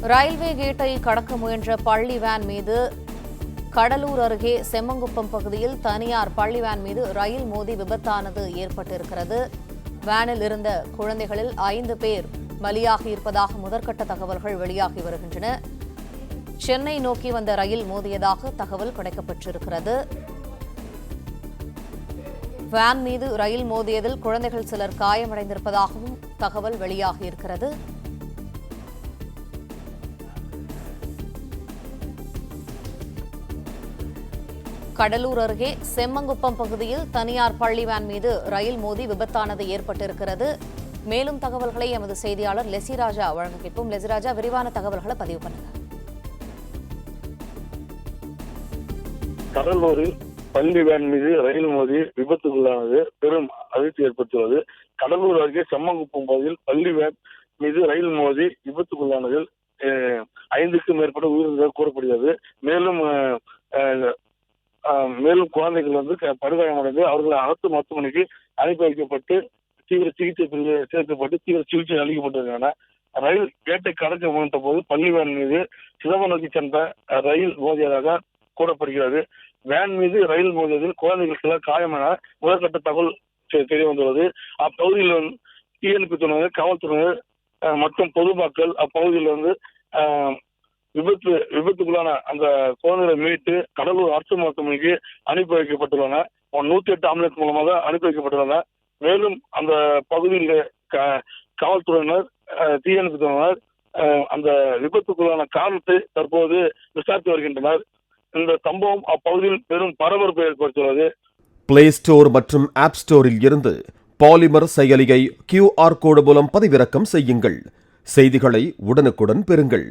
Railway கேட்டை கடக்க முயன்ற பள்ளி வேன் மீது கடலூர் அருகே செம்மங்குப்பம் பகுதியில் தனியார் பள்ளி வேன் மீது ரயில் மோதி விபத்தானது ஏற்பட்டிருக்கிறது. வேனில் இருந்த குழந்தைகளில் 5 பேர் பலியாகியிருப்பதாக முதற்கட்ட தகவல்கள் வெளியாகி வருகின்றன. சென்னை நோக்கி வந்த ரயில் மோதியதாக தகவல் கிடைக்கப்பட்டிருக்கிறது. வேன் மீது ரயில் மோதியதில் குழந்தைகள் சிலர் காயமடைந்திருப்பதாகவும் தகவல் வெளியாகியிருக்கிறது. கடலூர் அருகே செம்மங்குப்பம் பகுதியில் தனியார் பள்ளி வேன் மீது ரயில் மோதி விபத்தானது ஏற்பட்டிருக்கிறது. மேலும் தகவல்களை எமது செய்தியாளர் லெசிராஜா வழங்க கேட்போம். லெசிராஜா, விரிவான தகவல்களை பதிவு பண்ணுங்க. கடலூரில் பள்ளி வேன் மீது ரயில் மோதி விபத்துக்குள்ளானது பெரும் அதிர்ச்சி ஏற்பட்டுள்ளது. கடலூர் அருகே செம்மங்குப்பம் பகுதியில் பள்ளி வேன் மீது ரயில் மோதி விபத்துக்குள்ளானதில் 5க்கும் மேற்பட்ட உயிரிழந்ததாக கூறப்படுகிறது. மேலும் குழந்தைகள் படுகாயமடைந்து அவர்கள் அரசு மருத்துவமனைக்கு அனுப்பி வைக்கப்பட்டு தீவிர சிகிச்சை பிரிவில் சேர்க்கப்பட்டு தீவிர சிகிச்சை அளிக்கப்பட்டிருக்கின்றன. ரயில் கேட்டை கடக்க முயன்ற போது பள்ளி வேன் மீது சிதம்பரம் நோக்கி சென்ற ரயில் மோதியதாக கூறப்படுகிறது. வேன் மீது ரயில் மோதியதில் குழந்தைகள் சிலர் காயமென முதற்கட்ட தகவல் தெரிய வந்துள்ளது. அப்பகுதியில் தீயணைப்பு துறையினர், காவல்துறையினர் மற்றும் பொதுமக்கள் அப்பகுதியில் விபத்துக்குள்ளான அந்த குழந்தைகளை மீட்டு கடலூர் அரசு மருத்துவமனைக்கு அனுப்பி வைக்கப்பட்டுள்ளன. 108 ஆம்புலன்ஸ் மூலமாக அனுப்பி வைக்கப்பட்டுள்ளன. மேலும் அந்த பகுதியில் காவல்துறையினர், தீயணைப்பு துறையினர் அந்த விபத்துக்குள்ளான காரணத்தை தற்போது விசாரித்து வருகின்றனர். இந்த சம்பவம் அப்பகுதியில் பெரும் பரபரப்பை ஏற்படுத்தியுள்ளது. பிளே ஸ்டோர் மற்றும் ஆப் ஸ்டோரில் இருந்து பாலிமர் செயலியை QR கோடு மூலம் பதிவிறக்கம் செய்யுங்கள். செய்திகளை உடனுக்குடன் பெறுங்கள்.